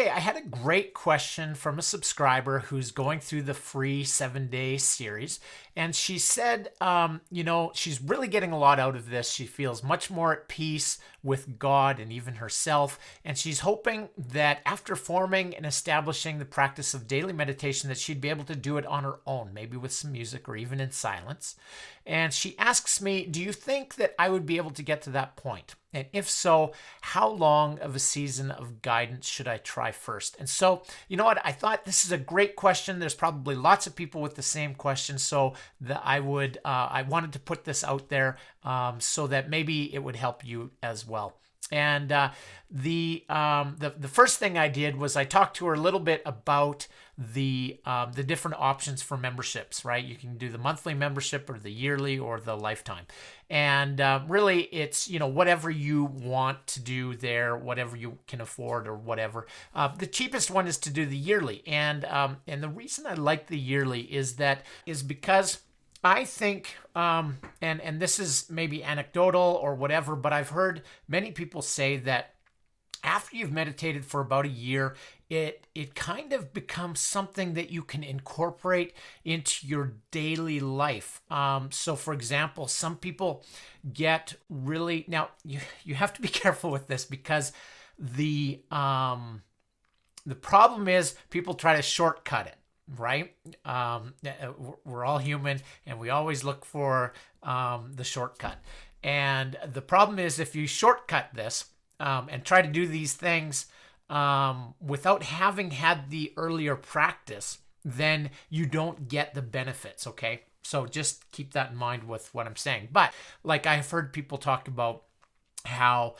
Okay, I had a great question from a subscriber who's going through the free 7-day series. And she said, she's really getting a lot out of this. She feels much more at peace with God and even herself. And she's hoping that after forming and establishing the practice of daily meditation, that she'd be able to do it on her own, maybe with some music or even in silence. And she asks me, do you think that I would be able to get to that point? And if so, how long of a season of guidance should I try first? And so, you know what? I thought this is a great question. There's probably lots of people with the same question. So I wanted to put this out there so that maybe it would help you as well. And the first thing I did was I talked to her a little bit about the different options for memberships, right? You can do the monthly membership or the yearly or the lifetime. And really it's, whatever you want to do there, whatever you can afford or whatever. The cheapest one is to do the yearly. And the reason I like the yearly is because I think, and this is maybe anecdotal or whatever, but I've heard many people say that after you've meditated for about a year, it kind of becomes something that you can incorporate into your daily life. So for example, some people get really, now you have to be careful with this because the problem is people try to shortcut it. Right? We're all human and we always look for the shortcut. And the problem is if you shortcut this and try to do these things without having had the earlier practice, then you don't get the benefits, okay? So just keep that in mind with what I'm saying. But like I've heard people talk about how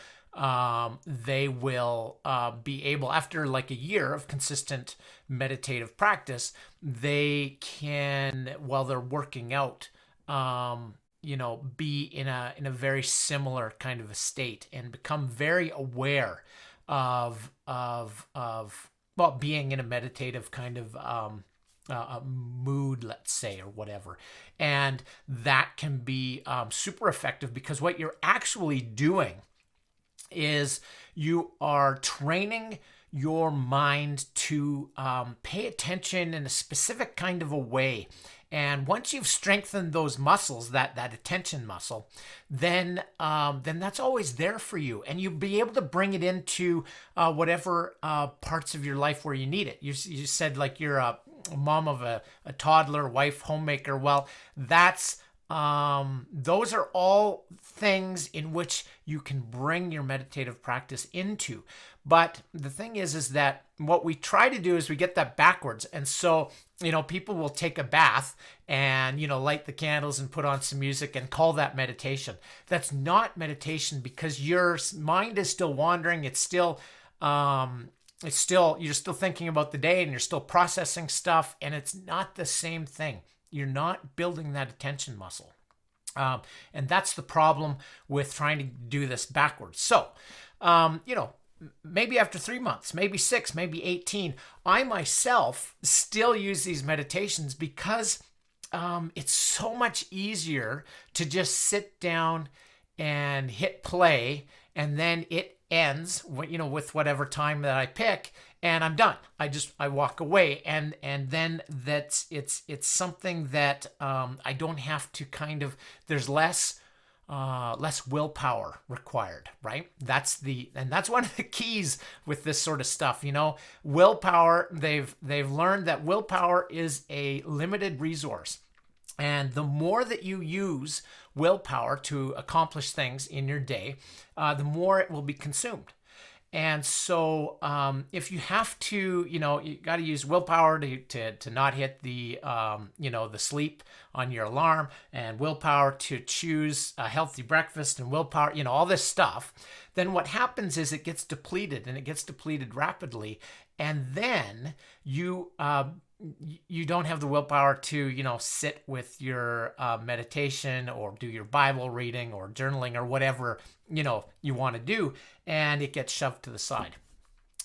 they will be able, after like a year of consistent meditative practice, they can, while they're working out, be in a very similar kind of a state and become very aware of being in a meditative kind of mood, let's say, or whatever. And that can be super effective because what you're actually doing is you are training your mind to pay attention in a specific kind of a way. And once you've strengthened those muscles, that attention muscle, then that's always there for you. And you'll be able to bring it into whatever parts of your life where you need it. You said like you're a mom of a toddler, wife, homemaker. Well, those are all things in which you can bring your meditative practice into. But the thing is that what we try to do is we get that backwards. And so, people will take a bath and, light the candles and put on some music and call that meditation. That's not meditation because your mind is still wandering. You're still thinking about the day and you're still processing stuff. And it's not the same thing. You're not building that attention muscle. And that's the problem with trying to do this backwards. So, maybe after 3 months, maybe 6, maybe 18, I myself still use these meditations because it's so much easier to just sit down and hit play and then it ends, with whatever time that I pick, and I'm done. I walk away, and then it's something that I don't have to there's less willpower required, right? That's one of the keys with this sort of stuff. Willpower. They've learned that willpower is a limited resource. And the more that you use willpower to accomplish things in your day, the more it will be consumed. And so if you have to, you got to use willpower to not hit the sleep on your alarm, and willpower to choose a healthy breakfast, and willpower, all this stuff, then what happens is it gets depleted, and it gets depleted rapidly. And then you don't have the willpower to, sit with your meditation or do your Bible reading or journaling or whatever, you want to do. And it gets shoved to the side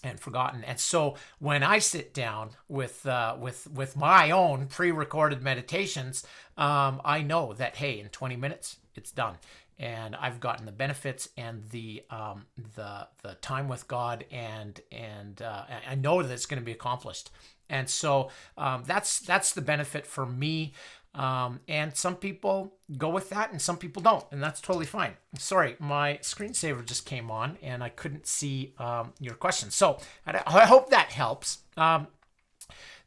and forgotten. And so when I sit down with my own pre-recorded meditations, I know that, hey, in 20 minutes, it's done. and I've gotten the benefits and the time with God, and I know that it's going to be accomplished. And so that's the benefit for me. And some people go with that and some people don't, and that's totally fine. Sorry, my screensaver just came on and I couldn't see your question. So I hope that helps.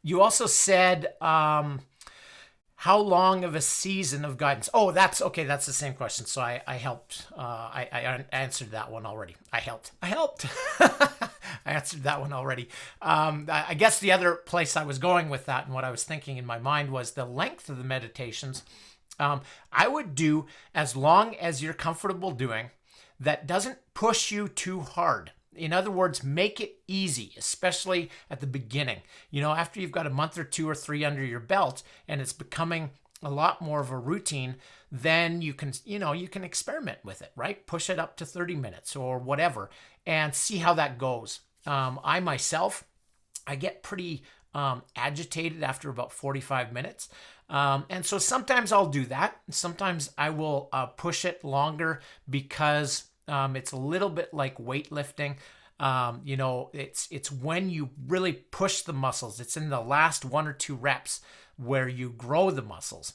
You also said, how long of a season of guidance? Oh, that's okay. That's the same question. So I helped. I answered that one already. I helped. I answered that one already. I guess the other place I was going with that and what I was thinking in my mind was the length of the meditations. I would do as long as you're comfortable doing, that doesn't push you too hard. In other words, make it easy, especially at the beginning. You know, after you've got a month or 2 or 3 under your belt and it's becoming a lot more of a routine, then you can experiment with it, right? Push it up to 30 minutes or whatever and see how that goes. I myself, I get pretty agitated after about 45 minutes. And so sometimes I'll do that. Sometimes I will push it longer because it's a little bit like weightlifting. It's when you really push the muscles. It's in the last 1 or 2 reps where you grow the muscles.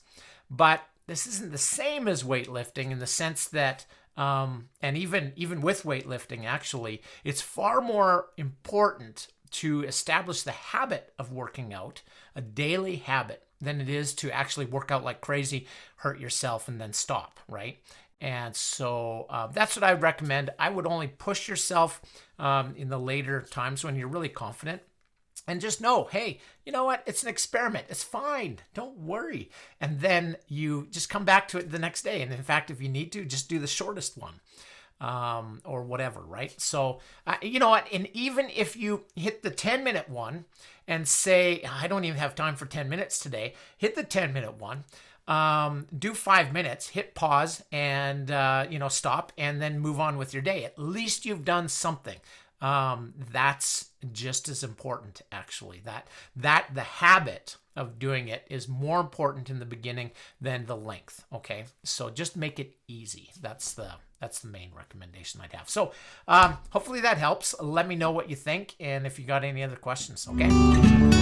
But this isn't the same as weightlifting in the sense that, and even with weightlifting, actually, it's far more important to establish the habit of working out, a daily habit, than it is to actually work out like crazy, hurt yourself, and then stop, right? And so that's what I would recommend. I would only push yourself in the later times when you're really confident. And just know, hey, you know what? It's an experiment. It's fine. Don't worry. And then you just come back to it the next day. And in fact, if you need to, just do the shortest one or whatever, right? So, you know what? And even if you hit the 10-minute one and say, I don't even have time for 10 minutes today, hit the 10-minute one. Do 5 minutes, hit pause and, stop and then move on with your day. At least you've done something. That's just as important, actually. That the habit of doing it is more important in the beginning than the length. Okay. So just make it easy. That's the main recommendation I'd have. So, hopefully that helps. Let me know what you think and if you got any other questions. Okay.